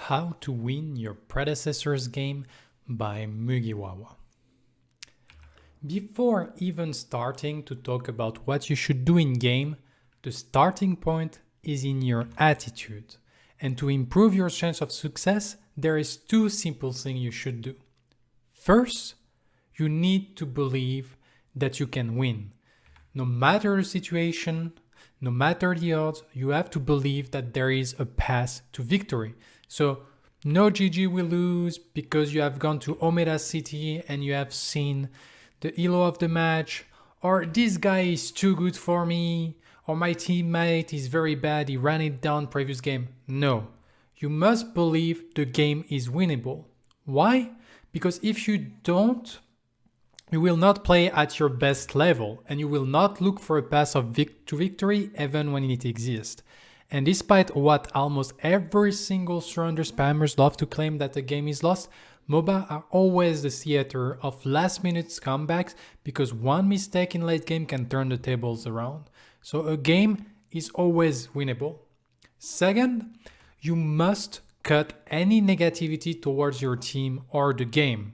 How to Win Your Predecessor's Game by Mugiwawa. Before even starting to talk about what you should do in game, the starting point is in your attitude. And to improve your chance of success, there is two simple things you should do. First, you need to believe that you can win. No matter the situation, no matter the odds, you have to believe that there is a path to victory. So no GG will lose because you have gone to Omeda City and you have seen the elo of the match, or this guy is too good for me, or my teammate is very bad, he ran it down previous game. No, you must believe the game is winnable. Why? Because if you don't, you will not play at your best level and you will not look for a path to victory even when it exists. And despite what almost every single surrender spammers love to claim that the game is lost, MOBA are always the theater of last minute comebacks because one mistake in late game can turn the tables around. So a game is always winnable. Second, you must cut any negativity towards your team or the game.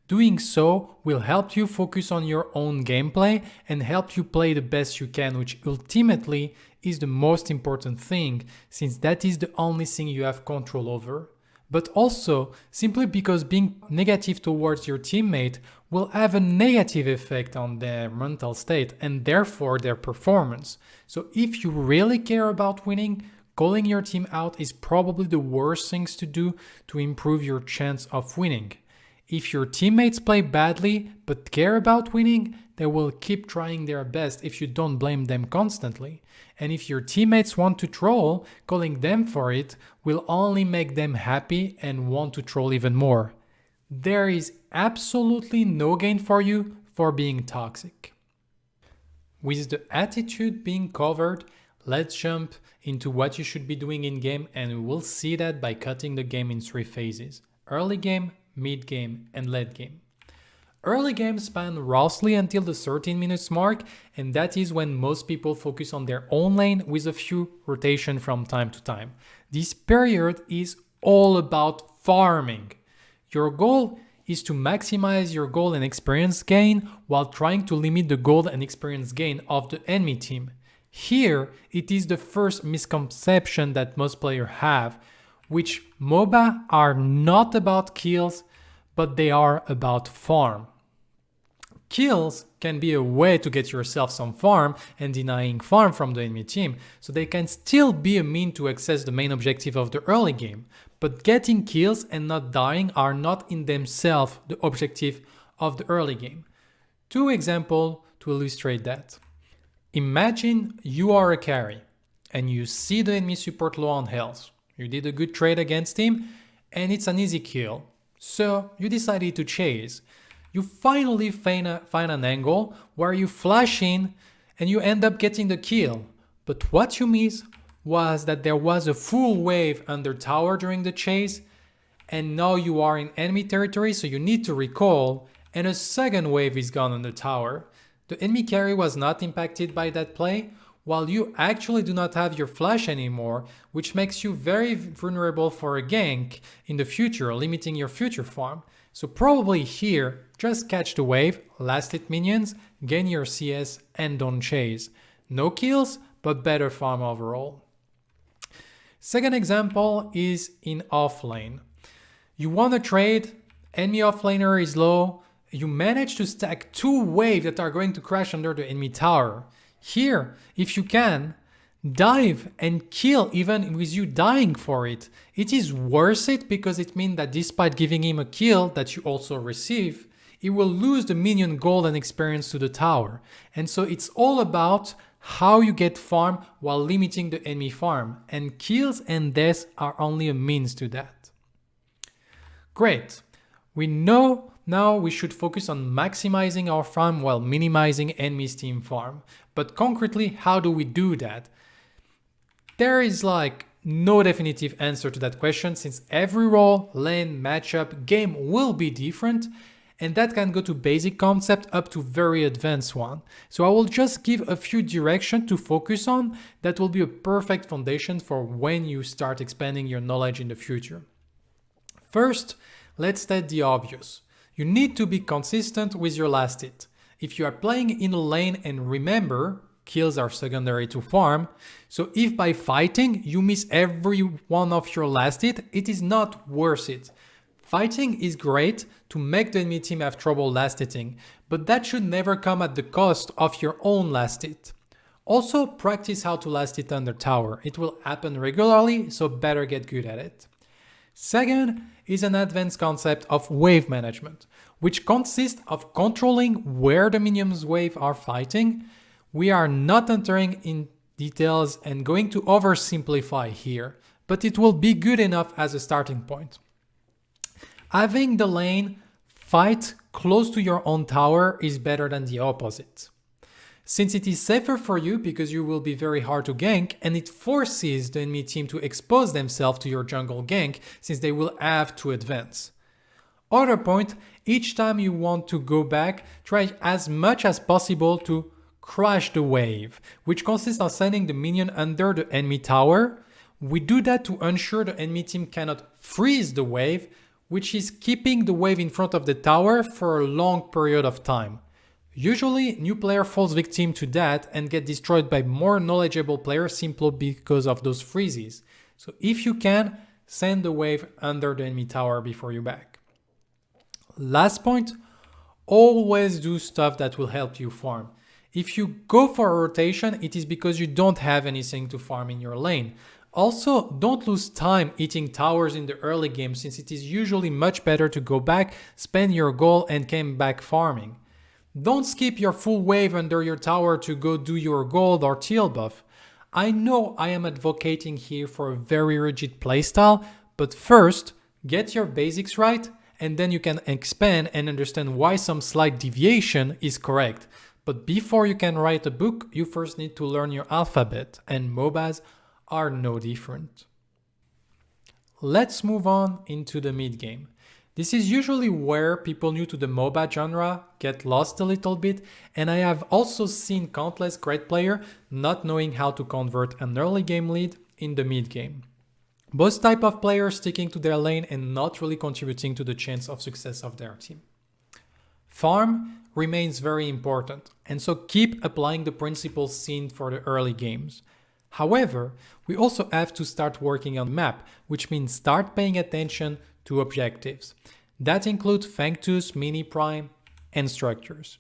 Doing so will help you focus on your own gameplay and help you play the best you can, which ultimately is the most important thing, since that is the only thing you have control over. But also, simply because being negative towards your teammate will have a negative effect on their mental state and therefore their performance. So if you really care about winning, calling your team out is probably the worst things to do to improve your chance of winning. If your teammates play badly but care about winning, they will keep trying their best if you don't blame them constantly. And if your teammates want to troll, calling them for it will only make them happy and want to troll even more. There is absolutely no gain for you for being toxic. With the attitude being covered, let's jump into what you should be doing in game, and we will see that by cutting the game in 3 phases: early game, mid game, and late game. Early game span roughly until the 13 minutes mark, and that is when most people focus on their own lane with a few rotation from time to time. This period is all about farming. Your goal is to maximize your gold and experience gain while trying to limit the gold and experience gain of the enemy team. Here, it is the first misconception that most players have, which MOBA are not about kills, but they are about farm. Kills can be a way to get yourself some farm and denying farm from the enemy team, so they can still be a mean to access the main objective of the early game. But getting kills and not dying are not in themselves the objective of the early game. 2 examples to illustrate that. Imagine you are a carry and you see the enemy support low on health. You did a good trade against him and it's an easy kill. So you decided to chase. You finally find an angle where you flash in and you end up getting the kill. But what you missed was that there was a full wave under tower during the chase, and now you are in enemy territory, so you need to recall, and a second wave is gone on the tower. The enemy carry was not impacted by that play, while you actually do not have your flash anymore, which makes you very vulnerable for a gank in the future, limiting your future farm. So probably here, just catch the wave, last hit minions, gain your CS, and don't chase. No kills, but better farm overall. Second example is in offlane. You want to trade, enemy offlaner is low, you manage to stack 2 waves that are going to crash under the enemy tower. Here, if you can, dive and kill even with you dying for it. It is worth it because it means that despite giving him a kill that you also receive, he will lose the minion gold and experience to the tower. And so it's all about how you get farm while limiting the enemy farm. And kills and deaths are only a means to that. Great. We know now we should focus on maximizing our farm while minimizing enemy's team farm. But concretely, how do we do that? There is no definitive answer to that question, since every role, lane, matchup, game will be different, and that can go to basic concept up to very advanced one. So I will just give a few directions to focus on that will be a perfect foundation for when you start expanding your knowledge in the future. First, let's state the obvious. You need to be consistent with your last hit. If you are playing in a lane, and remember, kills are secondary to farm, so if by fighting you miss every one of your last hit, it is not worth it. Fighting is great to make the enemy team have trouble last hitting, but that should never come at the cost of your own last hit. Also, practice how to last hit under tower. It will happen regularly, so better get good at it. Second is an advanced concept of wave management, which consists of controlling where the minions' wave are fighting. We are not entering in details and going to oversimplify here, but it will be good enough as a starting point. Having the lane fight close to your own tower is better than the opposite, since it is safer for you because you will be very hard to gank, and it forces the enemy team to expose themselves to your jungle gank since they will have to advance. Other point, each time you want to go back, try as much as possible to crash the wave, which consists of sending the minion under the enemy tower. We do that to ensure the enemy team cannot freeze the wave, which is keeping the wave in front of the tower for a long period of time. Usually, new player falls victim to that and get destroyed by more knowledgeable players simply because of those freezes. So if you can, send the wave under the enemy tower before you back. Last point, always do stuff that will help you farm. If you go for a rotation, it is because you don't have anything to farm in your lane. Also, don't lose time eating towers in the early game, since it is usually much better to go back, spend your gold and come back farming. Don't skip your full wave under your tower to go do your gold or teal buff. I know I am advocating here for a very rigid playstyle, but first, get your basics right, and then you can expand and understand why some slight deviation is correct. But before you can write a book, you first need to learn your alphabet, and MOBAs are no different. Let's move on into the mid game. This is usually where people new to the MOBA genre get lost a little bit, and I have also seen countless great players not knowing how to convert an early game lead in the mid game. Both type of players sticking to their lane and not really contributing to the chance of success of their team. Farm remains very important, and so keep applying the principles seen for the early games. However, we also have to start working on the map, which means start paying attention to objectives. That includes Fangtooth, Mini Prime, and structures.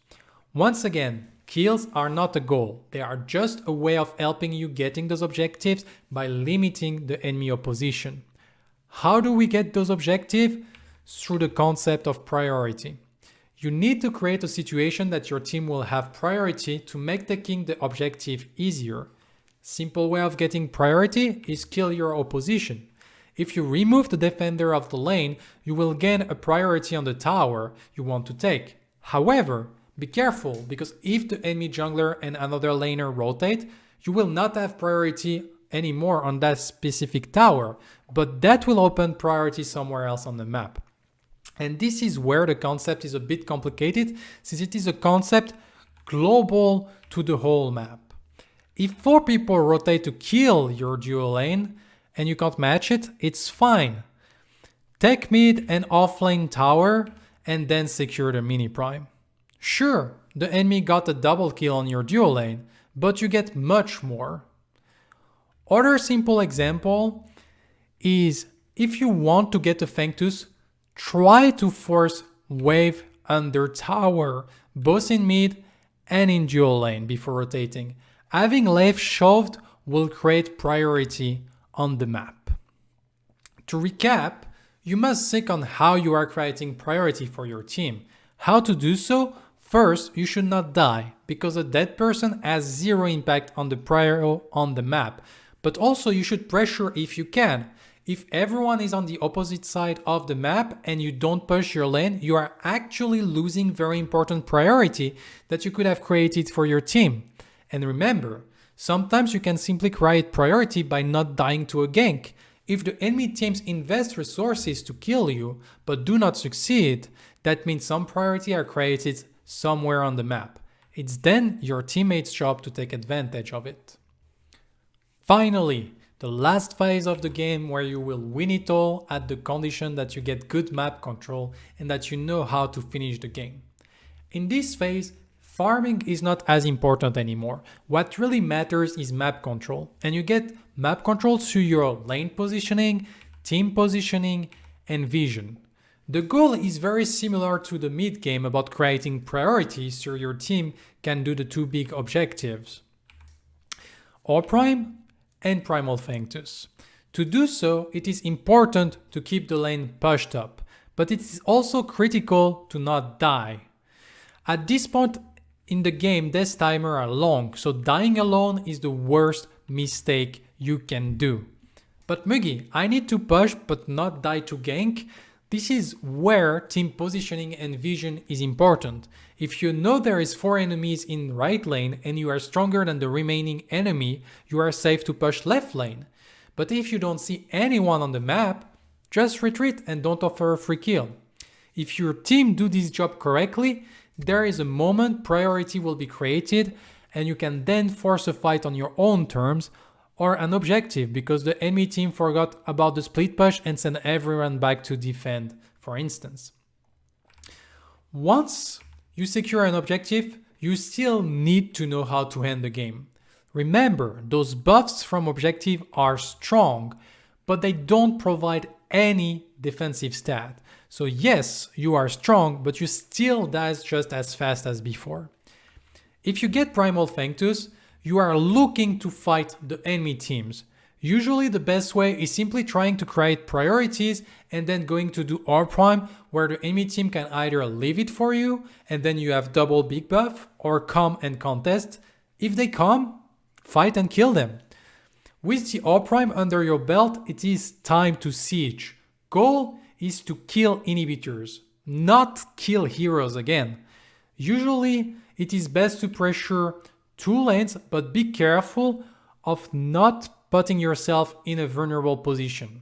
Once again, kills are not a goal, they are just a way of helping you getting those objectives by limiting the enemy opposition. How do we get those objectives? Through the concept of priority. You need to create a situation that your team will have priority to make taking the objective easier. Simple way of getting priority is kill your opposition. If you remove the defender of the lane, you will gain a priority on the tower you want to take. However, be careful, because if the enemy jungler and another laner rotate, you will not have priority anymore on that specific tower, but that will open priority somewhere else on the map. And this is where the concept is a bit complicated, since it is a concept global to the whole map. If 4 people rotate to kill your duo lane and you can't match it, it's fine. Take mid and offlane tower and then secure the mini prime. Sure, the enemy got a double kill on your duo lane, but you get much more. Other simple example is if you want to get a Fangtooth, try to force wave under tower, both in mid and in duo lane before rotating. Having left shoved will create priority on the map. To recap, you must think on how you are creating priority for your team. How to do so? First, you should not die, because a dead person has zero impact on the priority on the map. But also you should pressure if you can. If everyone is on the opposite side of the map and you don't push your lane, you are actually losing very important priority that you could have created for your team. And remember, sometimes you can simply create priority by not dying to a gank. If the enemy teams invest resources to kill you, but do not succeed, that means some priority are created somewhere on the map. It's then your teammates' job to take advantage of it. Finally, the last phase of the game where you will win it all at the condition that you get good map control and that you know how to finish the game. In this phase, farming is not as important anymore. What really matters is map control, and you get map control through your lane positioning, team positioning, and vision. The goal is very similar to the mid game about creating priorities so your team can do the two big objectives: Or Prime and Primal Functus. To do so, it is important to keep the lane pushed up, but it is also critical to not die. At this point in the game, death timers are long, so dying alone is the worst mistake you can do. But Mugi, I need to push but not die to gank. This is where team positioning and vision is important. If you know there is 4 enemies in right lane and you are stronger than the remaining enemy, you are safe to push left lane. But if you don't see anyone on the map, just retreat and don't offer a free kill. If your team do this job correctly, there is a moment priority will be created and you can then force a fight on your own terms or an objective because the enemy team forgot about the split push and sent everyone back to defend, for instance. Once you secure an objective, you still need to know how to end the game. Remember, those buffs from objective are strong, but they don't provide any defensive stat. So yes, you are strong, but you still die just as fast as before. If you get Primal Functus, you are looking to fight the enemy teams. Usually the best way is simply trying to create priorities and then going to do R Prime, where the enemy team can either leave it for you and then you have double big buff, or come and contest. If they come, fight and kill them. With the R Prime under your belt, it is time to siege. Goal is to kill inhibitors, not kill heroes again. Usually it is best to pressure 2 lanes, but be careful of not putting yourself in a vulnerable position.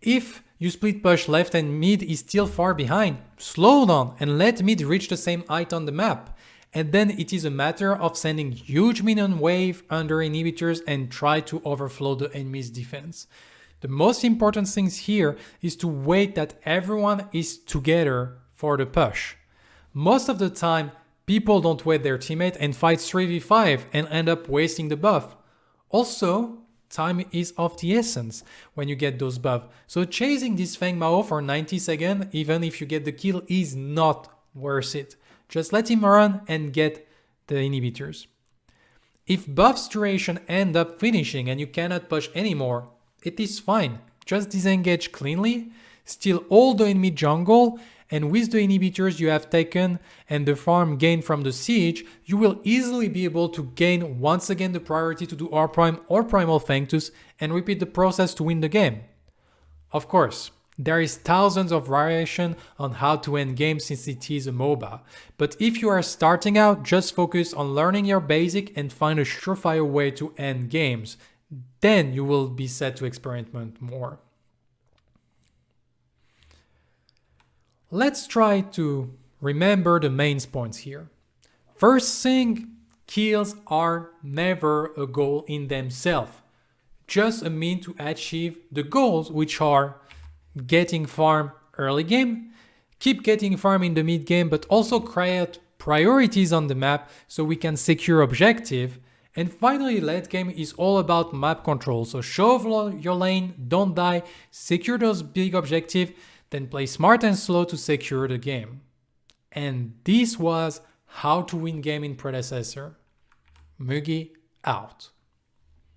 If you split push left and mid is still far behind, slow down and let mid reach the same height on the map. And then it is a matter of sending huge minion wave under inhibitors and try to overflow the enemy's defense. The most important things here is to wait that everyone is together for the push. Most of the time, people don't wait their teammate and fight 3v5 and end up wasting the buff. Also, time is of the essence when you get those buffs. So chasing this Feng Mao for 90 seconds, even if you get the kill, is not worth it. Just let him run and get the inhibitors. If buff's duration end up finishing and you cannot push anymore, it is fine. Just disengage cleanly, steal all the enemy jungle, and with the inhibitors you have taken and the farm gained from the siege, you will easily be able to gain once again the priority to do R Prime or Primal Functus and repeat the process to win the game. Of course, there is thousands of variation on how to end games since it is a MOBA, but if you are starting out, just focus on learning your basic and find a surefire way to end games. Then you will be set to experiment more. Let's try to remember the main points here. First thing, kills are never a goal in themselves, just a means to achieve the goals, which are getting farm early game, keep getting farm in the mid game, but also create priorities on the map so we can secure objective. And finally, late game is all about map control. So show your lane, don't die, secure those big objectives, then play smart and slow to secure the game. And this was how to win game in Predecessor. Mugi out.